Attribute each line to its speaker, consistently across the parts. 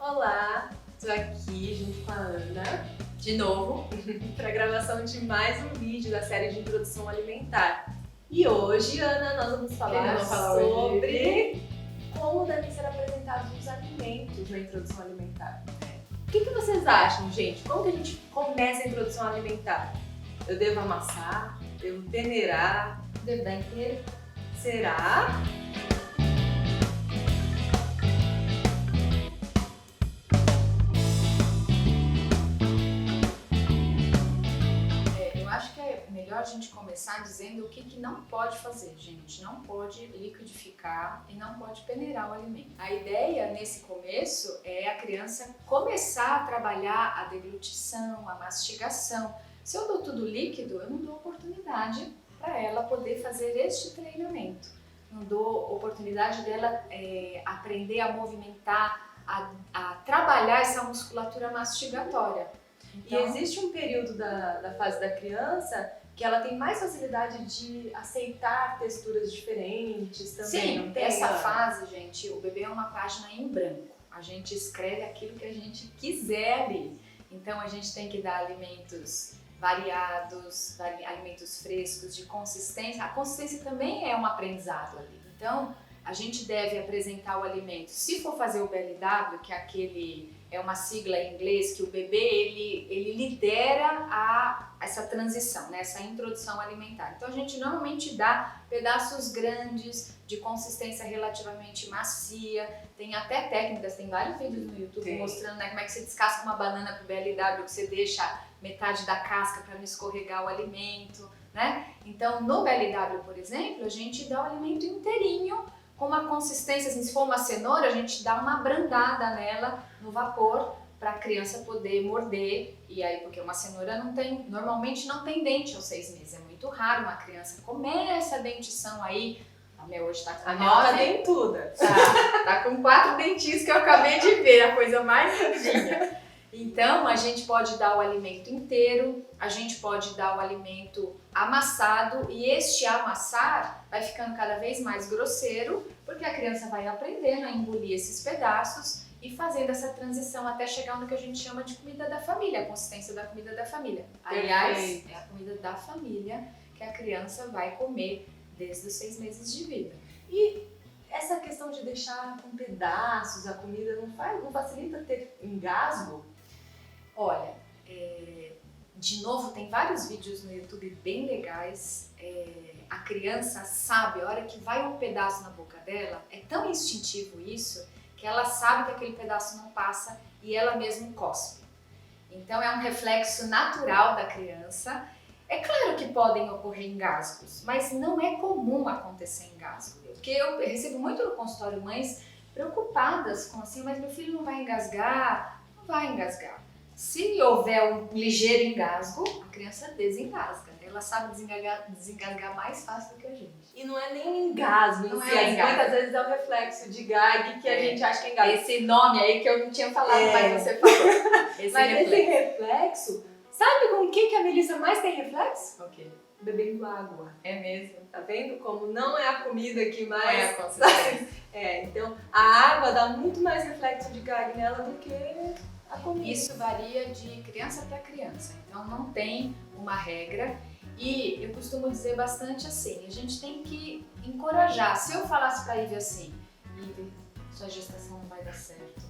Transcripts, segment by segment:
Speaker 1: Olá, estou aqui junto com a Ana, de novo, para a gravação de mais um vídeo da série de introdução alimentar. E hoje, Ana, nós vamos falar sobre como devem ser apresentados os alimentos na introdução alimentar. O que vocês acham, gente? Como que a gente começa a introdução alimentar? Eu devo amassar? Devo peneirar?
Speaker 2: Devo dar inteiro?
Speaker 1: Será?
Speaker 2: Eu acho que é melhor a gente começar dizendo o que não pode fazer, gente. Não pode liquidificar e não pode peneirar o alimento. A ideia nesse começo é a criança começar a trabalhar a deglutição, a mastigação. Se eu dou tudo líquido, eu não dou oportunidade para ela poder fazer este treinamento. Não dou oportunidade dela aprender a movimentar, a trabalhar essa musculatura mastigatória.
Speaker 1: Então, e existe um período da fase da criança que ela tem mais facilidade de aceitar texturas diferentes também.
Speaker 2: Sim,
Speaker 1: não tem?
Speaker 2: Essa fase, gente, o bebê é uma página em branco. A gente escreve aquilo que a gente quiser ali. Então a gente tem que dar alimentos variados, alimentos frescos, de consistência. A consistência também é um aprendizado ali. Então, a gente deve apresentar o alimento. Se for fazer o BLW, que é uma sigla em inglês, que o bebê ele lidera essa transição, né? Essa introdução alimentar. Então, a gente normalmente dá pedaços grandes, de consistência relativamente macia. Tem até técnicas, tem vários vídeos no YouTube mostrando, né, como é que você descasca uma banana pro BLW, que você deixa metade da casca para não escorregar o alimento, né? Então, no BLW, por exemplo, a gente dá o alimento inteirinho, com uma consistência, assim, se for uma cenoura, a gente dá uma abrandada nela no vapor para a criança poder morder. E aí, porque uma cenoura normalmente não tem dente aos 6 meses, é muito raro uma criança começa a dentição aí. A minha hoje tá com
Speaker 1: a minha tá dentuda.
Speaker 2: Tá com 4 dentinhos que eu acabei de ver, a coisa mais lindinha. Então, a gente pode dar o alimento inteiro, a gente pode dar o alimento amassado, e este amassar vai ficando cada vez mais grosseiro, porque a criança vai aprendendo a engolir esses pedaços e fazendo essa transição até chegar no que a gente chama de comida da família, a consistência da comida da família. Aliás, é a comida da família que a criança vai comer desde os 6 meses de vida.
Speaker 1: E essa questão de deixar com pedaços a comida não facilita ter engasgo?
Speaker 2: Olha, de novo, tem vários vídeos no YouTube bem legais. A criança sabe, a hora que vai um pedaço na boca dela, é tão instintivo isso, que ela sabe que aquele pedaço não passa e ela mesma cospe. Então é um reflexo natural da criança. É claro que podem ocorrer engasgos, mas não é comum acontecer engasgo. Porque eu recebo muito no consultório mães preocupadas com assim, mas meu filho não vai engasgar? Não vai engasgar. Se houver um ligeiro engasgo, a criança desengasga. Ela sabe desengasgar mais fácil do que a gente.
Speaker 1: E não é nem engasgo,
Speaker 2: não é engasgo.
Speaker 1: Muitas vezes é um reflexo de gag que a gente acha que é engasgo.
Speaker 2: Esse nome aí que eu não tinha falado, mas você falou.
Speaker 1: Esse reflexo, sabe com o que a Melissa mais tem reflexo?
Speaker 2: Ok.
Speaker 1: Bebendo água.
Speaker 2: É mesmo.
Speaker 1: Tá vendo como não é a comida que mais...
Speaker 2: Não é a consistência.
Speaker 1: Então a água dá muito mais reflexo de gag nela do que a comida.
Speaker 2: Isso varia de criança para criança, então não tem uma regra. E eu costumo dizer bastante assim, a gente tem que encorajar. Se eu falasse para a Ivy assim, Ivy, sua gestação não vai dar certo,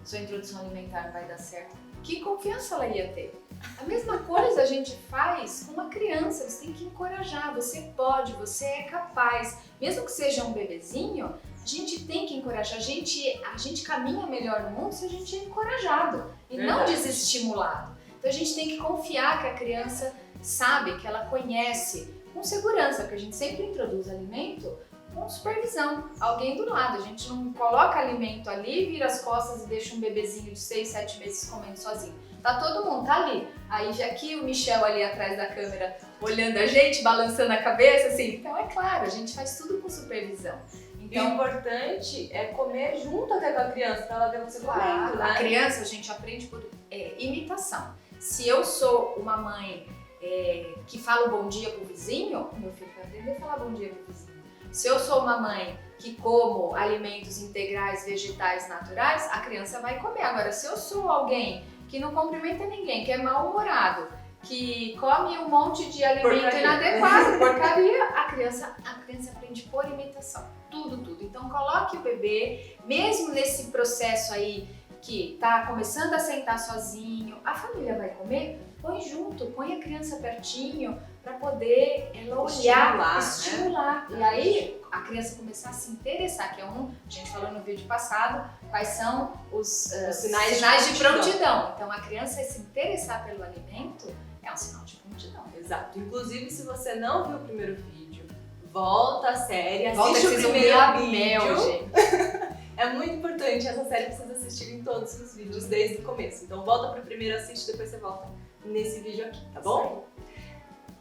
Speaker 2: sua introdução alimentar não vai dar certo, que confiança ela ia ter? A mesma coisa a gente faz com uma criança, você tem que encorajar, você pode, você é capaz. Mesmo que seja um bebezinho, a gente tem que encorajar. A gente caminha melhor no mundo se a gente é encorajado e não desestimulado. Então a gente tem que confiar que a criança sabe, que ela conhece, com segurança, porque a gente sempre introduz alimento com supervisão, alguém do lado. A gente não coloca alimento ali, vira as costas e deixa um bebezinho de 6, 7 meses comendo sozinho. Tá todo mundo, tá ali. Aí já aqui o Michel ali atrás da câmera olhando a gente, balançando a cabeça, assim. Então é claro, a gente faz tudo com supervisão.
Speaker 1: Então, o importante é comer junto até com a criança, pra ela ver você comendo, né?
Speaker 2: A criança a gente aprende por imitação. Se eu sou uma mãe que fala bom dia pro vizinho, meu filho vai aprender a falar bom dia pro vizinho. Se eu sou uma mãe que como alimentos integrais, vegetais, naturais, a criança vai comer. Agora, se eu sou alguém que não cumprimenta ninguém, que é mal-humorado, que come um monte de alimento inadequado, porcaria, a criança aprende por imitação, tudo. Então coloque o bebê, mesmo nesse processo aí que tá começando a sentar sozinho, a família vai comer, põe junto, põe a criança pertinho para poder ela olhar, estimular. Né? E aí a criança começar a se interessar, que é a gente falou no vídeo passado, quais são os sinais de prontidão. Então a criança se interessar pelo alimento é um sinal de prontidão.
Speaker 1: Exato. Inclusive, se você não viu o primeiro vídeo, volta a série,
Speaker 2: assiste o primeiro vídeo.
Speaker 1: É muito importante essa série pra vocês assistirem todos os vídeos desde o começo. Então volta pro primeiro, assiste, depois você volta nesse vídeo aqui, tá bom?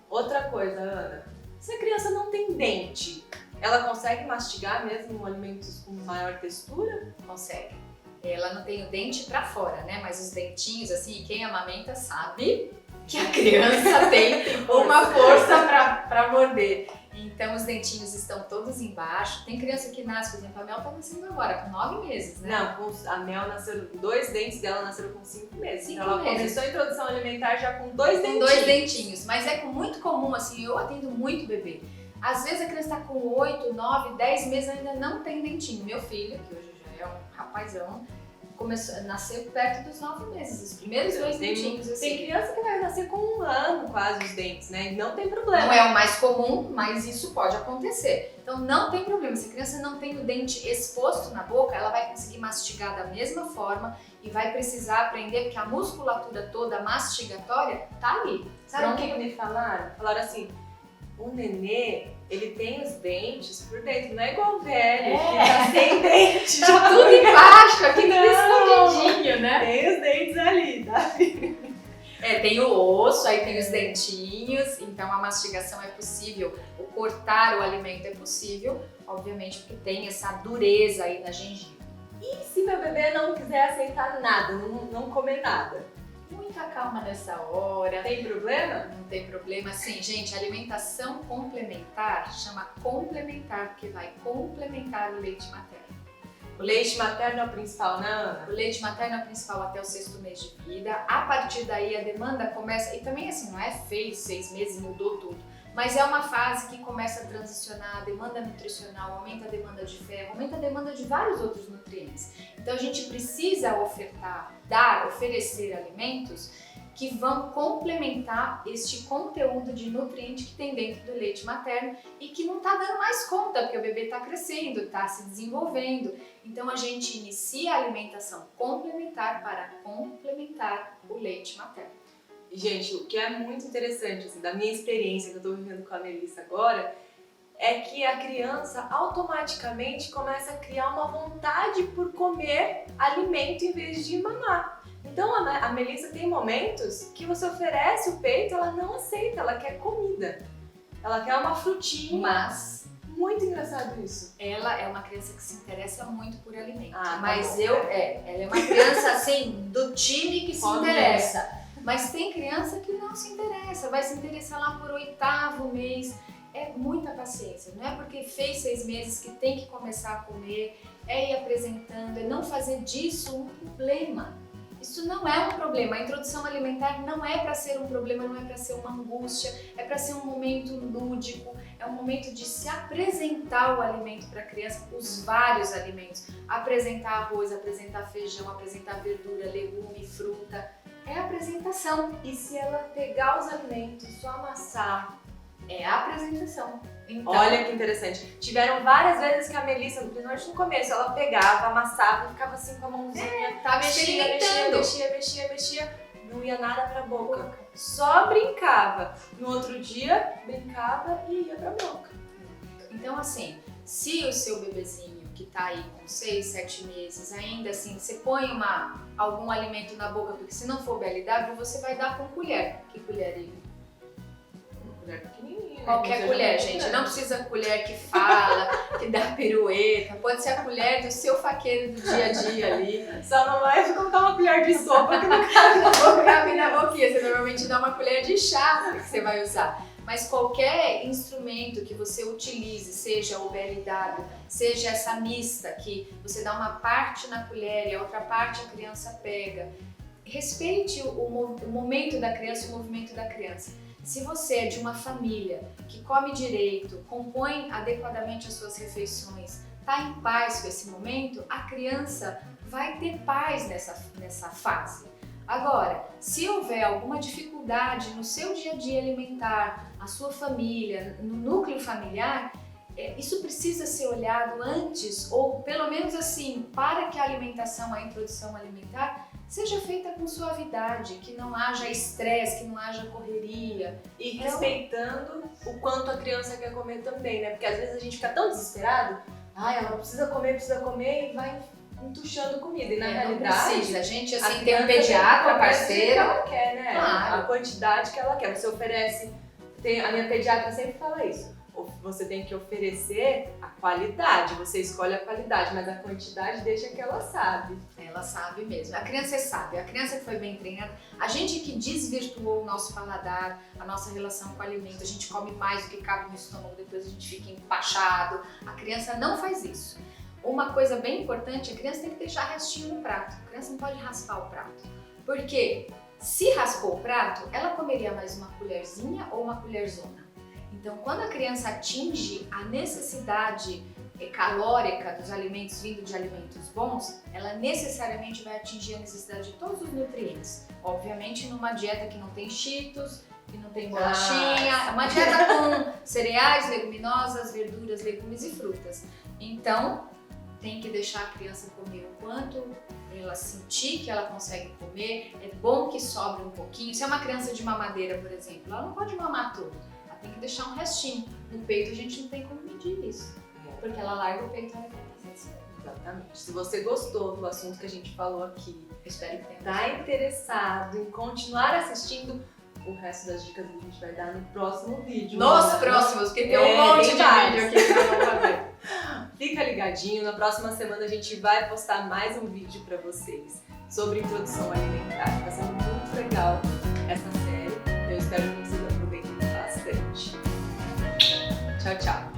Speaker 1: Outra coisa, Ana, se a criança não tem dente, ela consegue mastigar mesmo alimentos com maior textura?
Speaker 2: Consegue. Ela não tem o dente pra fora, né? Mas os dentinhos, assim, quem amamenta sabe que a criança tem uma força pra morder. Então os dentinhos estão todos embaixo. Tem criança que nasce, por exemplo, a Mel tá nascendo agora, com 9 meses, né?
Speaker 1: Não, a Mel nasceu, 2 dentes dela nasceram com 5 meses.
Speaker 2: Então
Speaker 1: ela começou a introdução alimentar já com 2 dentinhos.
Speaker 2: 2 dentinhos, mas é muito comum, assim, eu atendo muito bebê. Às vezes a criança tá com 8, 9, 10 meses e ainda não tem dentinho. Meu filho, que hoje já é um rapazão, nasceu perto dos 9 meses, os primeiros 2 dentinhos. Assim.
Speaker 1: Tem criança que vai nascer com 1 ano quase os dentes, né? E não tem problema.
Speaker 2: Não é o mais comum, mas isso pode acontecer. Então não tem problema, se a criança não tem o dente exposto na boca, ela vai conseguir mastigar da mesma forma e vai precisar aprender, porque a musculatura toda mastigatória tá ali.
Speaker 1: Sabe o que me falaram? Falaram assim, o nenê, ele tem os dentes por dentro, não é igual o velho, que tá sem dente.
Speaker 2: Tá tudo embaixo, aqui escondidinho, né?
Speaker 1: Tem os dentes ali, tá?
Speaker 2: Tem o osso, aí tem os dentinhos, então a mastigação é possível, o cortar o alimento é possível, obviamente porque tem essa dureza aí na gengiva.
Speaker 1: E se meu bebê não quiser aceitar nada, não comer nada?
Speaker 2: Muita calma nessa hora.
Speaker 1: Tem problema?
Speaker 2: Não tem problema. Sim, gente, alimentação complementar chama complementar, porque vai complementar o leite materno.
Speaker 1: O leite materno é o principal, né, Ana?
Speaker 2: O leite materno é o principal até o 6º mês de vida. A partir daí a demanda começa, e também assim, não é fez 6 meses e mudou tudo, mas é uma fase que começa a transicionar, a demanda nutricional, aumenta a demanda de ferro, aumenta a demanda de vários outros nutrientes. Então a gente precisa oferecer alimentos que vão complementar este conteúdo de nutriente que tem dentro do leite materno e que não está dando mais conta, porque o bebê está crescendo, está se desenvolvendo. Então a gente inicia a alimentação complementar para complementar o leite materno.
Speaker 1: Gente, o que é muito interessante, assim, da minha experiência que eu estou vivendo com a Melissa agora, é que a criança automaticamente começa a criar uma vontade por comer alimento em vez de mamar. Então a Melissa tem momentos que você oferece o peito, ela não aceita, ela quer comida. Ela quer uma frutinha.
Speaker 2: Mas
Speaker 1: muito engraçado isso.
Speaker 2: Ela é uma criança que se interessa muito por alimento.
Speaker 1: Mas
Speaker 2: ela é uma criança assim, do time que se interessa. Mas tem criança que não se interessa, vai se interessar lá por 8º mês. É muita paciência, não é porque fez 6 meses que tem que começar a comer, é ir apresentando, é não fazer disso um problema. Isso não é um problema, a introdução alimentar não é para ser um problema, não é para ser uma angústia, é para ser um momento lúdico, é um momento de se apresentar o alimento para a criança, os vários alimentos, apresentar arroz, apresentar feijão, apresentar verdura, legume, fruta, é a apresentação.
Speaker 1: E se ela pegar os alimentos, só amassar,
Speaker 2: é a apresentação. Então,
Speaker 1: olha que interessante. Tiveram várias vezes que a Melissa, principalmente no começo, ela pegava, amassava e ficava assim com a mãozinha.
Speaker 2: Tá
Speaker 1: mexia, não ia nada pra boca. Só brincava. No outro dia, brincava e ia pra boca.
Speaker 2: Então assim, se o seu bebezinho que tá aí com 6, 7 meses, ainda assim, você põe algum alimento na boca, porque se não for BLW, você vai dar com colher. Que colher aí?
Speaker 1: Colher pequenininha.
Speaker 2: Qualquer colher, gente. Não precisa colher que fala, que dá pirueta. Pode ser a colher do seu faqueiro do dia a dia ali.
Speaker 1: Só não vai colocar uma colher de sopa que não cabe na boca.
Speaker 2: Cabe na boquinha. Você normalmente dá uma colher de chá que você vai usar. mas qualquer instrumento que você utilize, seja o BLW, seja essa mista que você dá uma parte na colher e a outra parte a criança pega, respeite o momento da criança e o movimento da criança. Se você é de uma família que come direito, compõe adequadamente as suas refeições, está em paz com esse momento, a criança vai ter paz nessa fase. Agora, se houver alguma dificuldade no seu dia a dia alimentar, a sua família, no núcleo familiar, isso precisa ser olhado antes, ou pelo menos assim, para que a alimentação, a introdução alimentar, seja feita com suavidade, que não haja estresse, que não haja correria.
Speaker 1: E respeitando o quanto a criança quer comer também, né? Porque às vezes a gente fica tão desesperado, ela precisa comer e vai entuchando comida. E na realidade,
Speaker 2: não precisa. A gente assim, tem um pediatra parceiro.
Speaker 1: Que ela quer, né?
Speaker 2: Claro.
Speaker 1: A quantidade que ela quer. Você oferece, a minha pediatra sempre fala isso. Você tem que oferecer a qualidade, você escolhe a qualidade, mas a quantidade deixa que ela sabe.
Speaker 2: Ela sabe mesmo, a criança é sábia, a criança que foi bem treinada, a gente que desvirtuou o nosso paladar, a nossa relação com o alimento, a gente come mais do que cabe no estômago, depois a gente fica empachado, a criança não faz isso. Uma coisa bem importante, a criança tem que deixar restinho no prato, a criança não pode raspar o prato, porque se raspou o prato, ela comeria mais uma colherzinha ou uma colherzona. Então, quando a criança atinge a necessidade calórica dos alimentos vindo de alimentos bons, ela necessariamente vai atingir a necessidade de todos os nutrientes. Obviamente, numa dieta que não tem cheetos, que não tem bolachinha, uma dieta com cereais, leguminosas, verduras, legumes e frutas. Então, tem que deixar a criança comer o quanto ela sentir que ela consegue comer. É bom que sobre um pouquinho. Se é uma criança de mamadeira, por exemplo, ela não pode mamar tudo. Tem que deixar um restinho. No peito a gente não tem como medir isso, porque ela larga o peito e ela vai satisfeita.
Speaker 1: Exatamente. Se você gostou do assunto que a gente falou aqui,
Speaker 2: espero que tenha
Speaker 1: tá interessado em continuar assistindo, o resto das dicas a gente vai dar no próximo vídeo.
Speaker 2: Nos próximos, porque tem um monte de vídeo aqui que eu vou fazer.
Speaker 1: Fica ligadinho, na próxima semana a gente vai postar mais um vídeo pra vocês sobre introdução alimentar. Tá sendo muito legal essa série. Eu espero que vocês aproveitem bastante. Tchau, tchau!